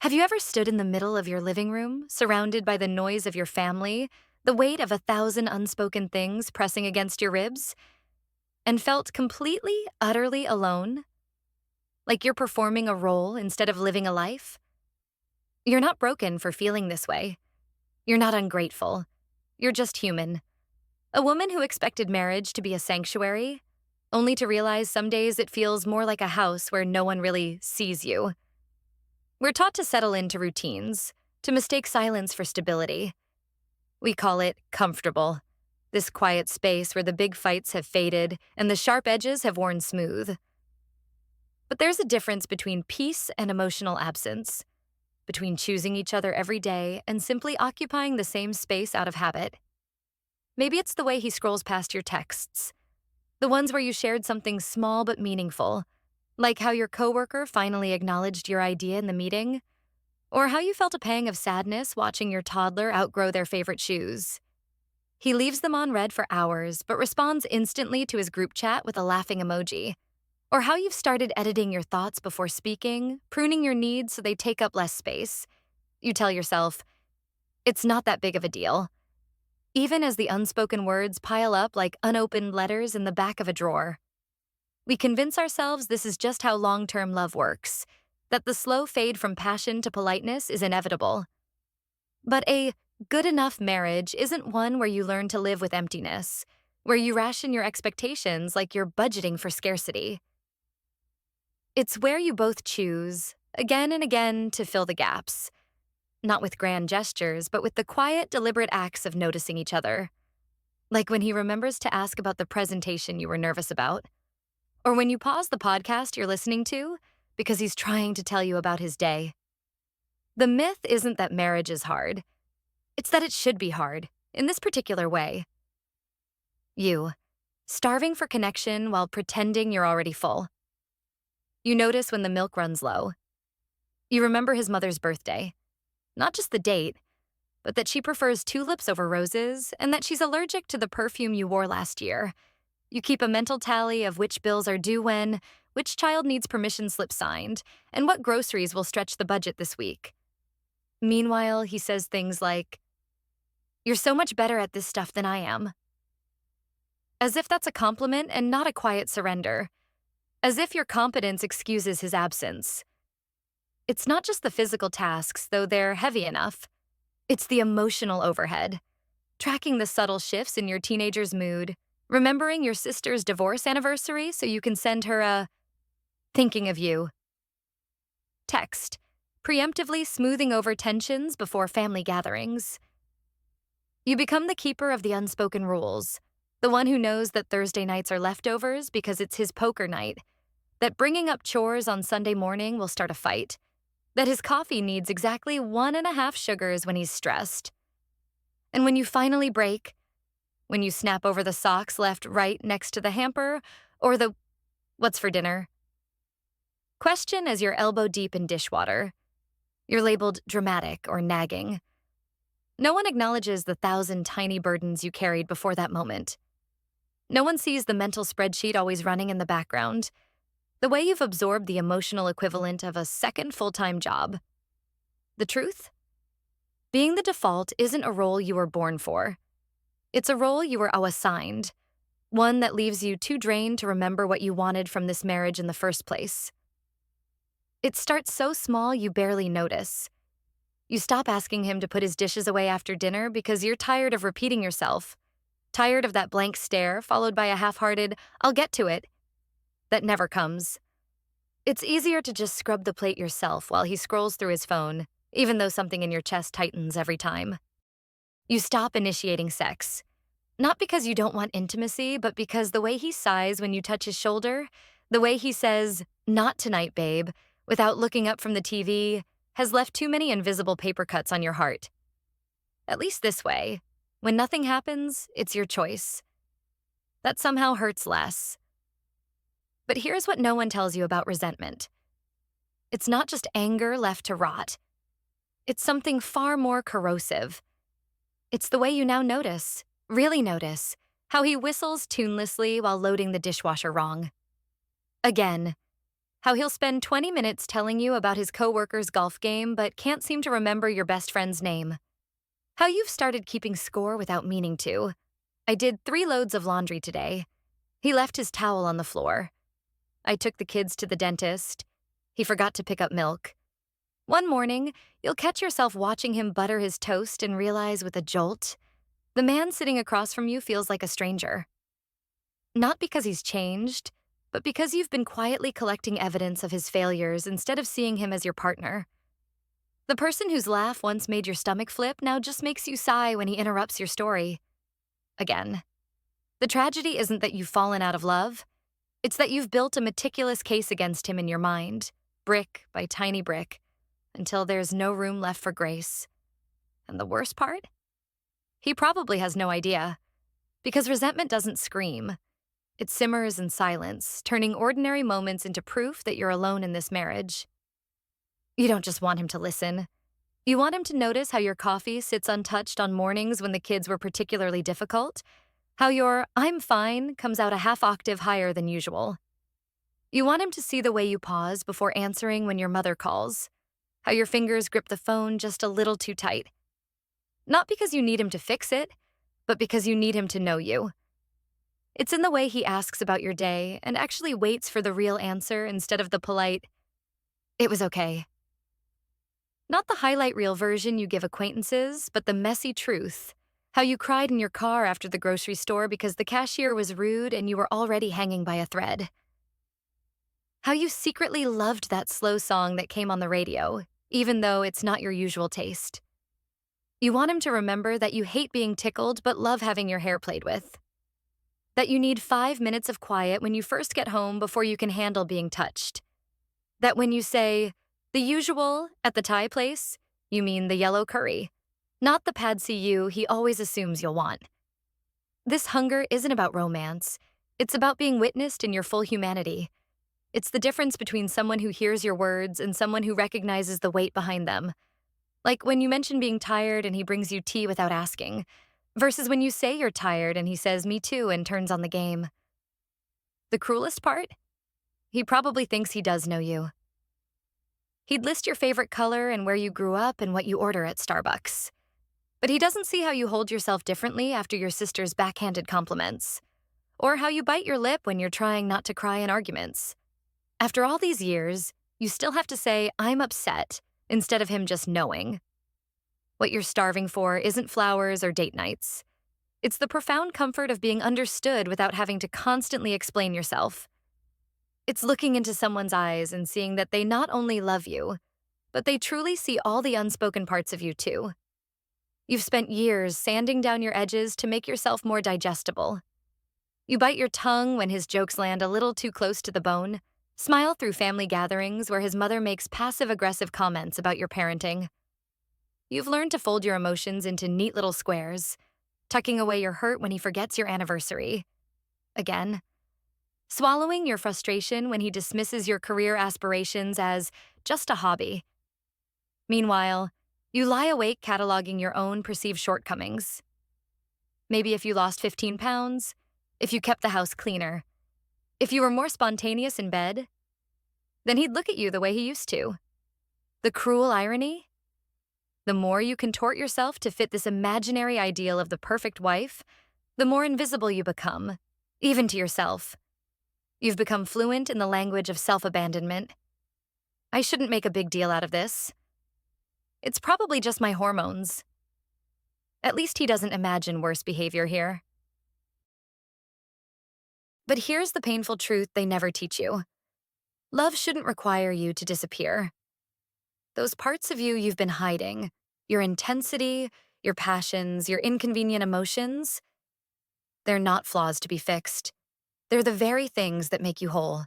Have you ever stood in the middle of your living room, surrounded by the noise of your family, the weight of 1,000 unspoken things pressing against your ribs, and felt completely, utterly alone? Like you're performing a role instead of living a life? You're not broken for feeling this way. You're not ungrateful. You're just human. A woman who expected marriage to be a sanctuary, only to realize some days it feels more like a house where no one really sees you. We're taught to settle into routines, to mistake silence for stability. We call it comfortable, this quiet space where the big fights have faded and the sharp edges have worn smooth. But there's a difference between peace and emotional absence, between choosing each other every day and simply occupying the same space out of habit. Maybe it's the way he scrolls past your texts, the ones where you shared something small but meaningful, like how your coworker finally acknowledged your idea in the meeting, or how you felt a pang of sadness watching your toddler outgrow their favorite shoes. He leaves them on read for hours, but responds instantly to his group chat with a laughing emoji. Or how you've started editing your thoughts before speaking, pruning your needs so they take up less space. You tell yourself, it's not that big of a deal, even as the unspoken words pile up like unopened letters in the back of a drawer. We convince ourselves this is just how long-term love works, that the slow fade from passion to politeness is inevitable. But a good enough marriage isn't one where you learn to live with emptiness, where you ration your expectations like you're budgeting for scarcity. It's where you both choose, again and again, to fill the gaps, not with grand gestures, but with the quiet, deliberate acts of noticing each other. Like when he remembers to ask about the presentation you were nervous about, or when you pause the podcast you're listening to because he's trying to tell you about his day. The myth isn't that marriage is hard. It's that it should be hard, in this particular way. You, starving for connection while pretending you're already full. You notice when the milk runs low. You remember his mother's birthday. Not just the date, but that she prefers tulips over roses and that she's allergic to the perfume you wore last year. You keep a mental tally of which bills are due when, which child needs permission slip signed, and what groceries will stretch the budget this week. Meanwhile, he says things like, "You're so much better at this stuff than I am." As if that's a compliment and not a quiet surrender. As if your competence excuses his absence. It's not just the physical tasks, though they're heavy enough. It's the emotional overhead. Tracking the subtle shifts in your teenager's mood, remembering your sister's divorce anniversary so you can send her a "thinking of you" text, preemptively smoothing over tensions before family gatherings. You become the keeper of the unspoken rules, the one who knows that Thursday nights are leftovers because it's his poker night, that bringing up chores on Sunday morning will start a fight, that his coffee needs exactly 1.5 sugars when he's stressed. And when you finally break, when you snap over the socks left right next to the hamper, or the "what's for dinner?" question as you're elbow deep in dishwater, you're labeled dramatic or nagging. No one acknowledges the 1,000 tiny burdens you carried before that moment. No one sees the mental spreadsheet always running in the background, the way you've absorbed the emotional equivalent of a second full-time job. The truth? Being the default isn't a role you were born for. It's a role you were assigned, one that leaves you too drained to remember what you wanted from this marriage in the first place. It starts so small you barely notice. You stop asking him to put his dishes away after dinner because you're tired of repeating yourself, tired of that blank stare followed by a half-hearted "I'll get to it" that never comes. It's easier to just scrub the plate yourself while he scrolls through his phone, even though something in your chest tightens every time. You stop initiating sex, not because you don't want intimacy, but because the way he sighs when you touch his shoulder, the way he says, "Not tonight, babe," without looking up from the TV, has left too many invisible paper cuts on your heart. At least this way, when nothing happens, it's your choice. That somehow hurts less. But here's what no one tells you about resentment. It's not just anger left to rot. It's something far more corrosive. It's the way you now notice, really notice, how he whistles tunelessly while loading the dishwasher wrong. Again, How he'll spend 20 minutes telling you about his coworker's golf game but can't seem to remember your best friend's name. How you've started keeping score without meaning to. I did 3 loads of laundry today. He left his towel on the floor. I took the kids to the dentist. He forgot to pick up milk. One morning, you'll catch yourself watching him butter his toast and realize with a jolt, the man sitting across from you feels like a stranger. Not because he's changed, but because you've been quietly collecting evidence of his failures instead of seeing him as your partner. The person whose laugh once made your stomach flip now just makes you sigh when he interrupts your story. Again. The tragedy isn't that you've fallen out of love. It's that you've built a meticulous case against him in your mind, brick by tiny brick, until there's no room left for grace. And the worst part? He probably has no idea. Because resentment doesn't scream. It simmers in silence, turning ordinary moments into proof that you're alone in this marriage. You don't just want him to listen. You want him to notice how your coffee sits untouched on mornings when the kids were particularly difficult, how your "I'm fine" comes out a half octave higher than usual. You want him to see the way you pause before answering when your mother calls, how your fingers grip the phone just a little too tight. Not because you need him to fix it, but because you need him to know you. It's in the way he asks about your day and actually waits for the real answer instead of the polite, "It was okay." Not the highlight reel version you give acquaintances, but the messy truth. How you cried in your car after the grocery store because the cashier was rude and you were already hanging by a thread. How you secretly loved that slow song that came on the radio, even though it's not your usual taste. You want him to remember that you hate being tickled but love having your hair played with. That you need 5 minutes of quiet when you first get home before you can handle being touched. That when you say, "the usual" at the Thai place, you mean the yellow curry, not the pad see ew he always assumes you'll want. This hunger isn't about romance. It's about being witnessed in your full humanity. It's the difference between someone who hears your words and someone who recognizes the weight behind them. Like when you mention being tired and he brings you tea without asking, versus when you say you're tired and he says, "me too," and turns on the game. The cruelest part? He probably thinks he does know you. He'd list your favorite color and where you grew up and what you order at Starbucks. But he doesn't see how you hold yourself differently after your sister's backhanded compliments, or how you bite your lip when you're trying not to cry in arguments. After all these years, you still have to say, "I'm upset," instead of him just knowing. What you're starving for isn't flowers or date nights. It's the profound comfort of being understood without having to constantly explain yourself. It's looking into someone's eyes and seeing that they not only love you, but they truly see all the unspoken parts of you too. You've spent years sanding down your edges to make yourself more digestible. You bite your tongue when his jokes land a little too close to the bone, smile through family gatherings where his mother makes passive-aggressive comments about your parenting. You've learned to fold your emotions into neat little squares, tucking away your hurt when he forgets your anniversary. Again. Swallowing your frustration when he dismisses your career aspirations as just a hobby. Meanwhile, you lie awake cataloging your own perceived shortcomings. Maybe if you lost 15 pounds, if you kept the house cleaner, if you were more spontaneous in bed, then he'd look at you the way he used to. The cruel irony? The more you contort yourself to fit this imaginary ideal of the perfect wife, the more invisible you become, even to yourself. You've become fluent in the language of self-abandonment. I shouldn't make a big deal out of this. It's probably just my hormones. At least he doesn't imagine worse behavior here. But here's the painful truth they never teach you. Love shouldn't require you to disappear. Those parts of you you've been hiding, your intensity, your passions, your inconvenient emotions, they're not flaws to be fixed. They're the very things that make you whole.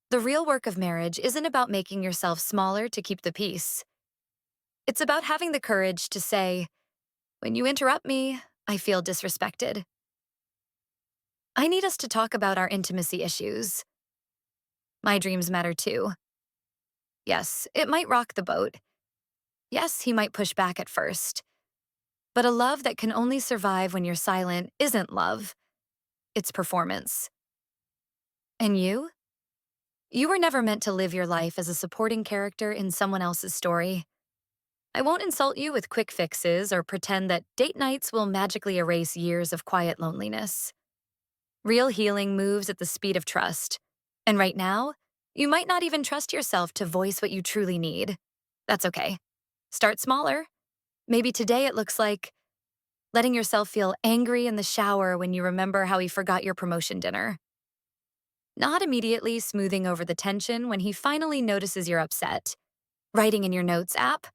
The real work of marriage isn't about making yourself smaller to keep the peace. It's about having the courage to say, "When you interrupt me, I feel disrespected. I need us to talk about our intimacy issues. My dreams matter too. Yes, it might rock the boat. Yes, he might push back at first. But a love that can only survive when you're silent isn't love. It's performance. And you? You were never meant to live your life as a supporting character in someone else's story. I won't insult you with quick fixes or pretend that date nights will magically erase years of quiet loneliness. Real healing moves at the speed of trust. And right now, you might not even trust yourself to voice what you truly need. That's okay. Start smaller. Maybe today it looks like letting yourself feel angry in the shower when you remember how he forgot your promotion dinner. Not immediately smoothing over the tension when he finally notices you're upset. Writing in your notes app,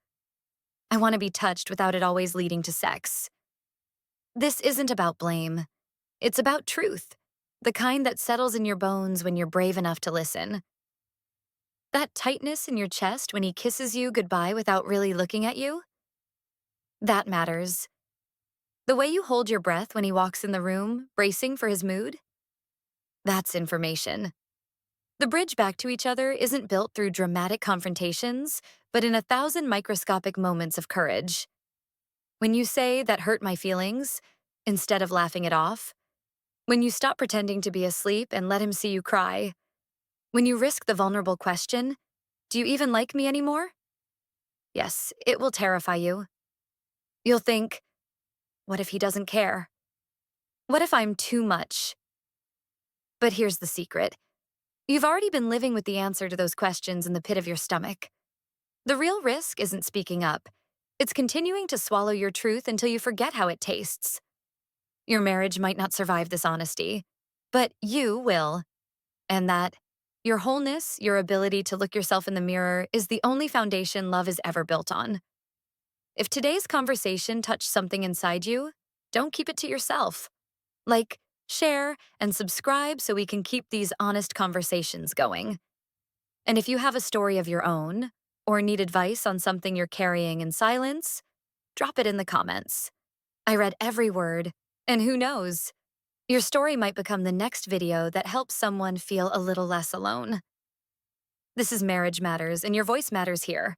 I want to be touched without it always leading to sex. This isn't about blame. It's about truth, the kind that settles in your bones when you're brave enough to listen. That tightness in your chest when he kisses you goodbye without really looking at you? That matters. The way you hold your breath when he walks in the room, bracing for his mood? That's information. The bridge back to each other isn't built through dramatic confrontations, but in 1,000 microscopic moments of courage. When you say "that hurt my feelings," instead of laughing it off. When you stop pretending to be asleep and let him see you cry. When you risk the vulnerable question, "Do you even like me anymore?" Yes, it will terrify you. You'll think, what if he doesn't care? What if I'm too much? But here's the secret. You've already been living with the answer to those questions in the pit of your stomach. The real risk isn't speaking up. It's continuing to swallow your truth until you forget how it tastes. Your marriage might not survive this honesty, but you will. And that your wholeness, your ability to look yourself in the mirror, is the only foundation love is ever built on. If today's conversation touched something inside you, don't keep it to yourself. Like, share, and subscribe so we can keep these honest conversations going. And if you have a story of your own, or need advice on something you're carrying in silence, drop it in the comments. I read every word, and who knows? Your story might become the next video that helps someone feel a little less alone. This is Marriage Matters, and your voice matters here.